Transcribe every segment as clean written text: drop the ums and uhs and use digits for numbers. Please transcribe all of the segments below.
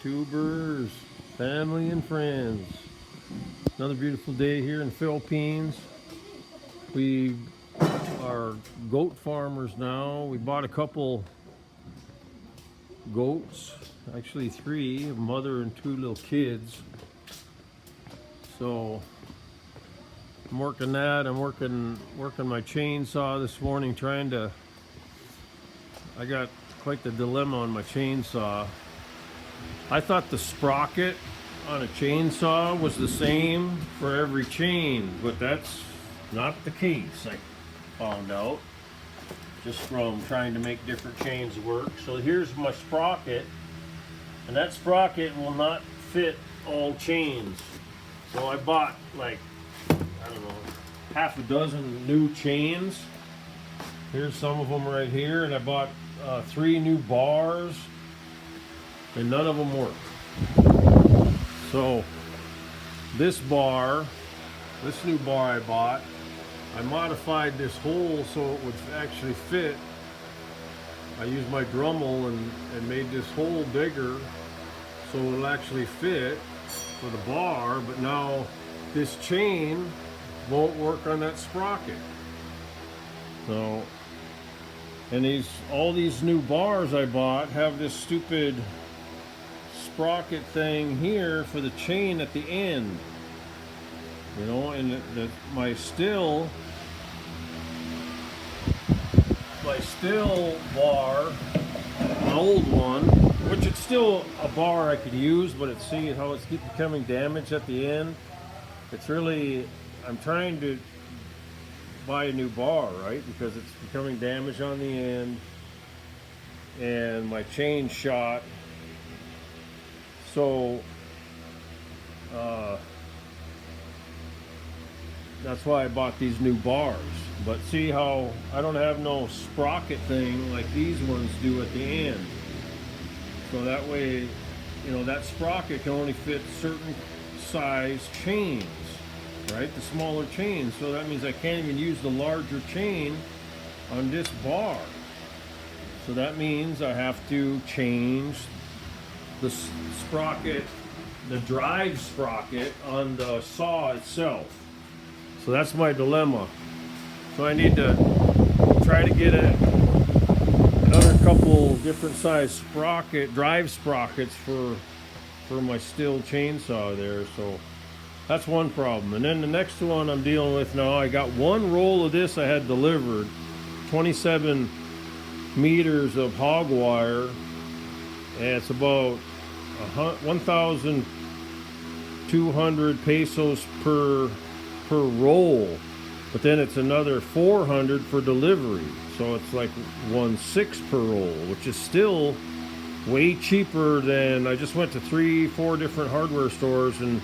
YouTubers, family and friends. Another beautiful day here in the Philippines. We are goat farmers now. We bought a couple goats, actually three, a mother and two little kids. So I'm working that. I'm working my chainsaw this morning, I got quite the dilemma on my chainsaw. I thought the sprocket on a chainsaw was the same for every chain, but that's not the case, I found out, just from trying to make different chains work. So here's my sprocket, and that sprocket will not fit all chains. So I bought like, I don't know, half a dozen new chains. Here's some of them right here, and I bought 3 new bars, and none of them work. So this new bar I bought, I modified this hole so it would actually fit. I used my Dremel and made this hole bigger so it'll actually fit for the bar, but now this chain won't work on that sprocket. So, and all these new bars I bought have this stupid sprocket thing here for the chain at the end, you know, and my still bar, an old one, which it's still a bar I could use, but see how it's becoming damaged at the end. It's really, I'm trying to buy a new bar, right, because it's becoming damaged on the end, and my chain shot. So that's why I bought these new bars. But see how I don't have no sprocket thing like these ones do at the end. So that way, you know, that sprocket can only fit certain size chains, right? The smaller chains. So that means I can't even use the larger chain on this bar. So that means I have to change the sprocket, the drive sprocket on the saw itself. So that's my dilemma. So I need to try to get another couple different size drive sprockets for my Stihl chainsaw there. So that's one problem. And then the next one I'm dealing with now, I got one roll of this I had delivered, 27 meters of hog wire, and it's about 1,200 pesos per roll, but then it's another 400 for delivery, so it's like 1.6 per roll, which is still way cheaper than, I just went to 3-4 different hardware stores, and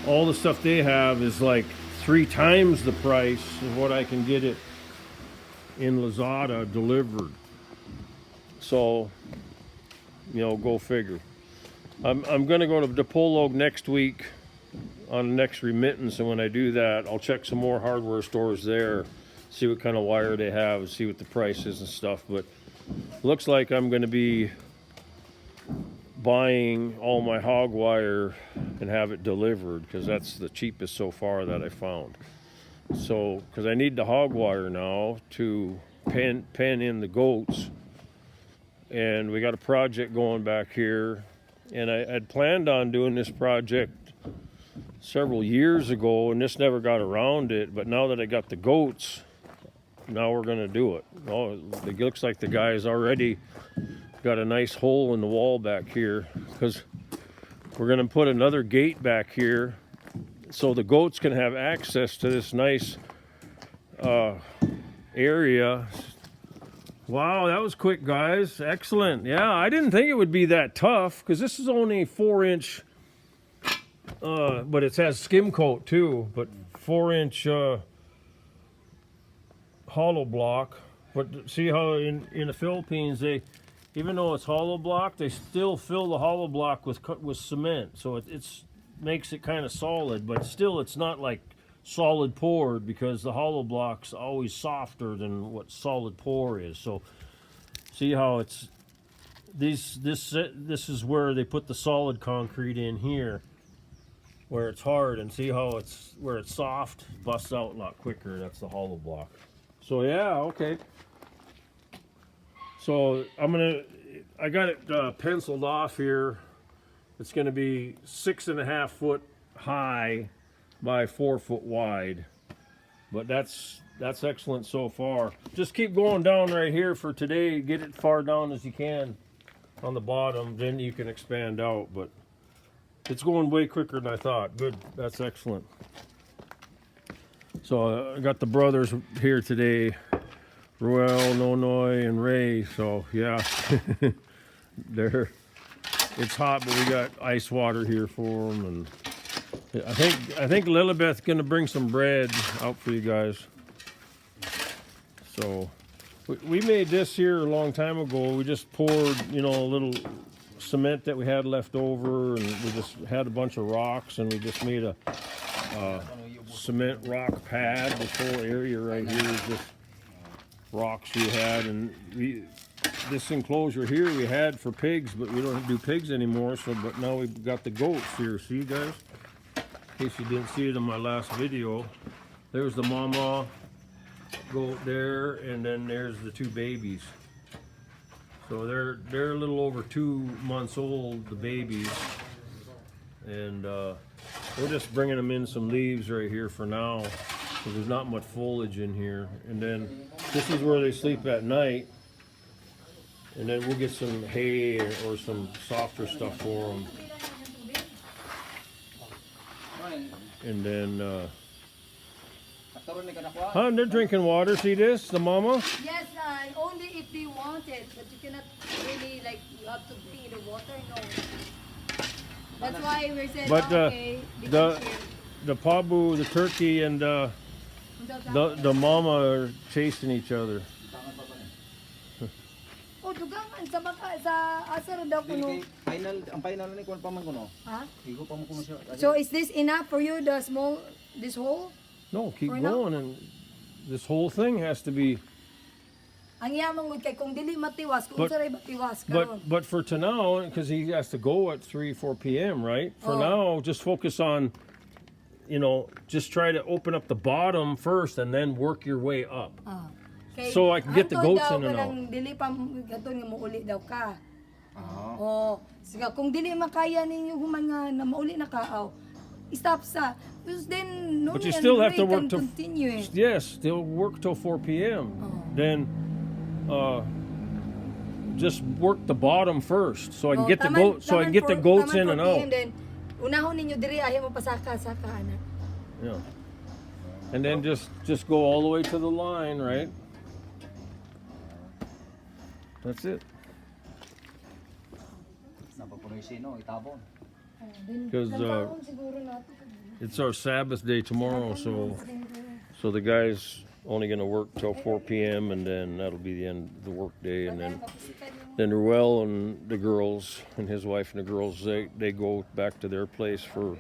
all the stuff they have is like 3 times the price of what I can get it in Lazada delivered. So, you know, go figure. I'm going to go to Dipolo next week on the next remittance, and when I do that, I'll check some more hardware stores there, see what kind of wire they have, see what the price is and stuff. But looks like I'm going to be buying all my hog wire and have it delivered, because that's the cheapest so far that I found. So, because I need the hog wire now to pen in the goats, and we got a project going back here. And I had planned on doing this project several years ago, and just never got around it. But now that I got the goats, now we're going to do it. Oh, it looks like the guy's already got a nice hole in the wall back here, because we're going to put another gate back here so the goats can have access to this nice area. Wow, that was quick, guys. Excellent. Yeah, I didn't think it would be that tough, because this is only 4-inch, but it has skim coat too, but 4-inch hollow block. But see how in the Philippines, even though it's hollow block, they still fill the hollow block with cement, so it makes it kind of solid, but still it's not like solid poured, because the hollow block's always softer than what solid pour is. So see how it's This is where they put the solid concrete in here, where it's hard, and see how it's where it's soft, busts out a lot quicker. That's the hollow block. So yeah, okay. So I got it penciled off here. It's gonna be 6.5 foot high by 4 foot wide. But that's excellent so far. Just keep going down right here for today. Get it far down as you can on the bottom, then you can expand out. But it's going way quicker than I thought. Good, that's excellent. So I got the brothers here today, Roel, Nonoy, and Ray. So yeah, it's hot, but we got ice water here for them, and I think Lilibeth's gonna bring some bread out for you guys. So we made this here a long time ago. We just poured, a little cement that we had left over, and we just had a bunch of rocks, and we just made a cement rock pad. This whole area right here is just rocks we had, and this enclosure here we had for pigs, but we don't do pigs anymore. But now we've got the goats here. See, guys? In case you didn't see it in my last video, there's the mama goat there, and then there's the two babies. So they're a little over 2 months old, the babies, and we're just bringing them in some leaves right here for now, because there's not much foliage in here. And then this is where they sleep at night, and then we'll get some hay or some softer stuff for them. And then they're drinking water. See this, the mama? Yes, only if they want it, but you cannot really, you have to bring the water, no. That's why we said, but okay, the pabu, the turkey, and the mama are chasing each other. Oh, dugangan sa baka sa asar daw kuno. Ang final ni kun pa man kuno. Ha? Higo pa mo kuno siya. So is this enough for you, this hole? No, keep For going, now? and this whole thing has to be. Ang yamang gud kay kung dili matiwas, kung saray matiwas karon. But for now, because he has to go at 3-4 p.m. right? For now, just focus on, just try to open up the bottom first, and then work your way up. So I can get the goats in and out. Dili pa gaton nga muuli daw ka. Oh, sige kung dili makaya ninyo human nga na mauli na ka, stop sa. Because then no, but you still have to work till continue. Yes, still work till 4 p.m. Then just work the bottom first, so I can get the goat, so I can get the goats in and out. Then unahon ninyo diri ayaw mo pasaka ana. Yeah. And then just go all the way to the line, right? That's it. Because it's our Sabbath day tomorrow, so the guy's only going to work till 4 p.m. and then that'll be the end of the work day. And then Ruel and the girls and his wife and the girls, they go back to their place for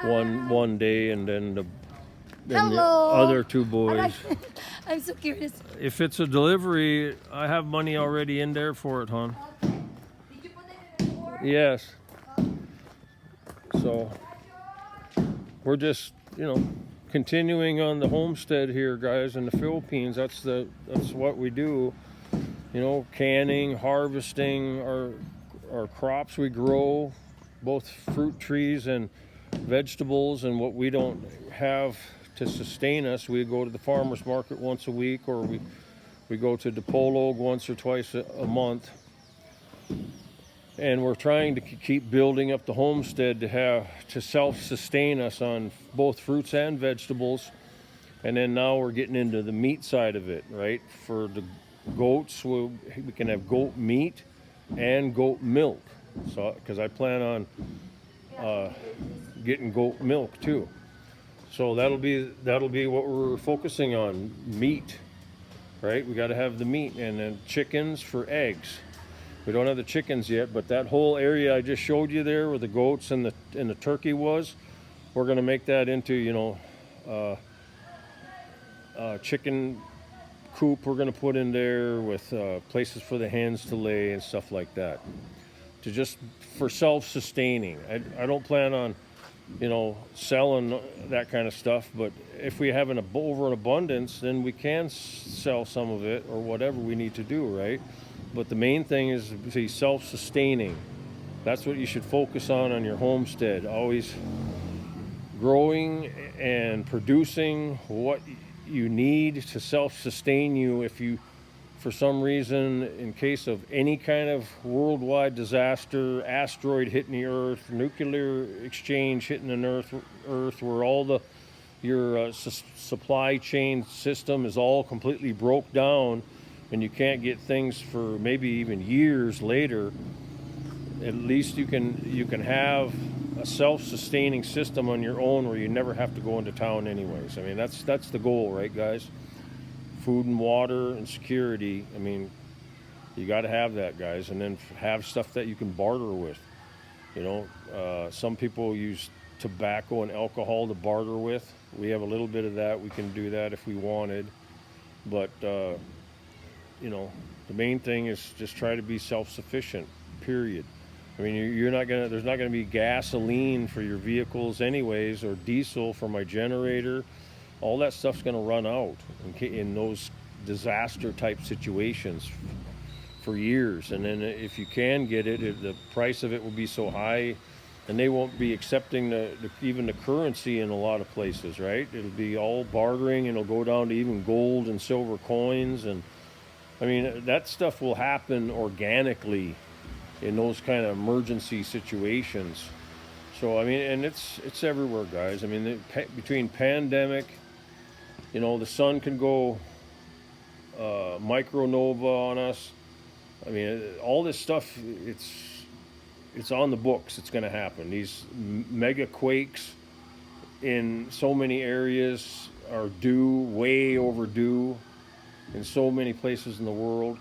one day, and then the other two boys. I'm so curious. If it's a delivery, I have money already in there for it, hon. Did you put it in the drawer? Yes. So we're just, continuing on the homestead here, guys, in the Philippines. That's what we do. Canning, harvesting our crops we grow, both fruit trees and vegetables, and what we don't have to sustain us, we go to the farmer's market once a week, or we go to Dipolog once or twice a month. And we're trying to keep building up the homestead to self-sustain us on both fruits and vegetables. And then now we're getting into the meat side of it, right? For the goats, we can have goat meat and goat milk. So, because I plan on getting goat milk too. So that'll be what we're focusing on, meat, right? We got to have the meat, and then chickens for eggs. We don't have the chickens yet, but that whole area I just showed you there, where the goats and the turkey was, we're going to make that into chicken coop we're going to put in there with places for the hens to lay and stuff like that. To just for self-sustaining. I don't plan on, selling that kind of stuff. But if we have over an abundance, then we can sell some of it or whatever we need to do, right? But the main thing is to be self-sustaining. That's what you should focus on your homestead. Always growing and producing what you need to self-sustain you. If you, for some reason, in case of any kind of worldwide disaster, asteroid hitting the earth, nuclear exchange hitting the earth where all your supply chain system is all completely broke down and you can't get things for maybe even years later, at least you can have a self-sustaining system on your own where you never have to go into town anyways. I mean, that's the goal, right, guys? Food and water and security. I mean, you got to have that, guys, and then have stuff that you can barter with. Some people use tobacco and alcohol to barter with. We have a little bit of that. We can do that if we wanted, but the main thing is just try to be self-sufficient, period. I mean, there's not gonna be gasoline for your vehicles anyways, or diesel for my generator. All that stuff's gonna run out in those disaster type situations for years. And then if you can get it, the price of it will be so high, and they won't be accepting even the currency in a lot of places, right? It'll be all bartering, and it'll go down to even gold and silver coins. And I mean, that stuff will happen organically in those kind of emergency situations. So I mean, and it's everywhere, guys. I mean, between pandemic, the sun can go micronova on us. I mean, all this stuff, it's on the books. It's going to happen. These mega quakes in so many areas are way overdue in so many places in the world.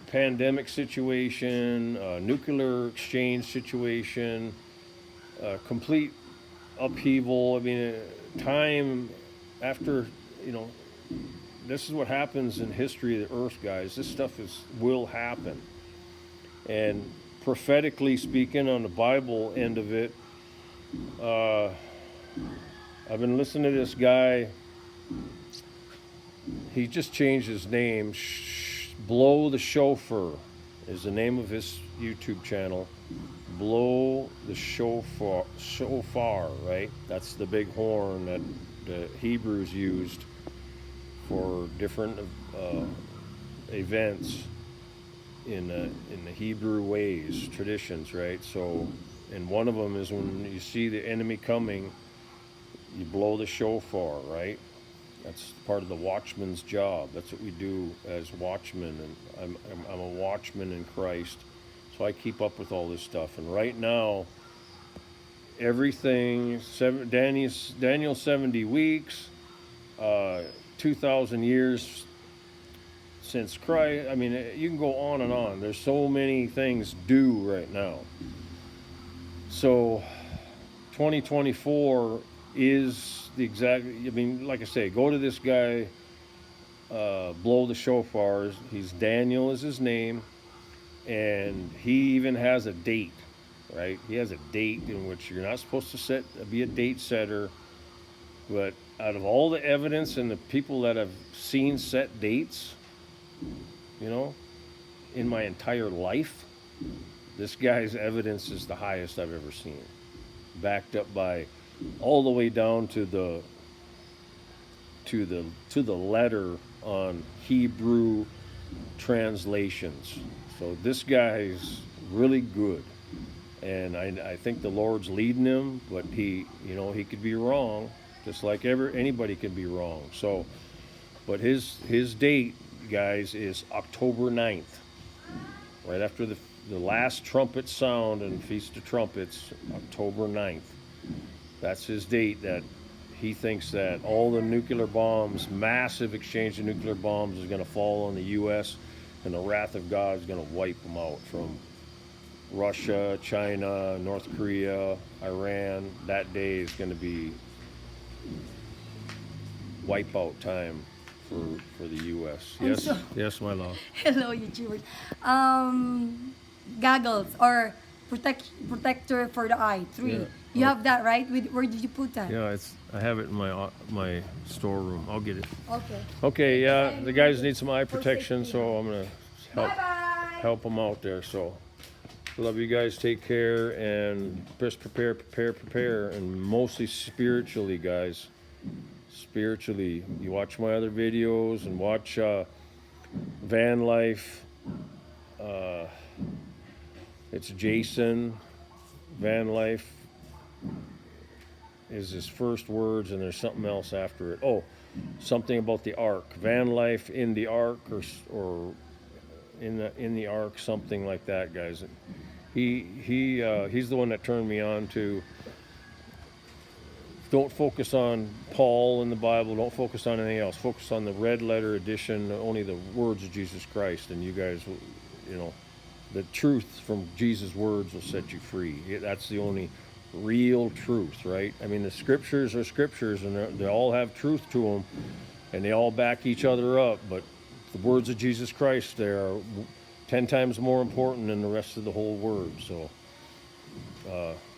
Pandemic situation, nuclear exchange situation, complete upheaval. I mean, time after, this is what happens in history of the earth, guys. This stuff will happen. And prophetically speaking, on the Bible end of it, I've been listening to this guy. He just changed his name. Blow the Shofar is the name of his YouTube channel. Blow the shofar, right? That's the big horn that the Hebrews used for different events in the Hebrew ways, traditions, right? So, and one of them is when you see the enemy coming, you blow the shofar, right? That's part of the watchman's job. That's what we do as watchmen, and I'm a watchman in Christ, so I keep up with all this stuff. And right now, everything, Daniel 70 weeks, 2,000 years since Christ. I mean, you can go on and on. There's so many things due right now. So 2024 is the exact, I mean, like I say, go to this guy, Blow the Shofar. Daniel is his name, and he even has a date, right? He has a date in which you're not supposed to be a date setter, but out of all the evidence and the people that have seen set dates, in my entire life, this guy's evidence is the highest I've ever seen, backed up by all the way down to the letter on Hebrew translations. So this guy's really good, and I think the Lord's leading him, but he could be wrong, just like anybody can be wrong. So, but his date, guys, is October 9th, right after the last trumpet sound and Feast of Trumpets, October 9th. That's his date, that he thinks that all the nuclear bombs, massive exchange of nuclear bombs, is going to fall on the U.S., and the wrath of God is going to wipe them out from Russia, China, North Korea, Iran. That day is going to be wipeout time for the U.S. I'm Yes, so- yes, my love. Hello, YouTubers. Goggles or protector for the eye. 3. Yeah. You have that, right? Where did you put that? Yeah, I have it in my storeroom. I'll get it. Okay. Okay, yeah, the guys need some eye protection, safety. so I'm gonna Bye-bye. help them out there. So, love you guys. Take care and just prepare, and mostly spiritually, guys. Spiritually, you watch my other videos and watch van life. It's Jason. Van life is his first words, and there's something else after it. Oh, something about the ark. Van life in the ark, or in the ark, something like that, guys. He's the one that turned me on to. Don't focus on Paul in the Bible. Don't focus on anything else. Focus on the red letter edition, only the words of Jesus Christ, and you guys will, the truth from Jesus' words will set you free. That's the only real truth, right? I mean, the scriptures are scriptures, and they all have truth to them, and they all back each other up. But the words of Jesus Christ, they are 10 times more important than the rest of the whole word. So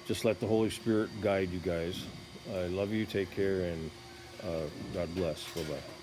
just let the Holy Spirit guide you guys. I love you. Take care, and God bless. Bye-bye.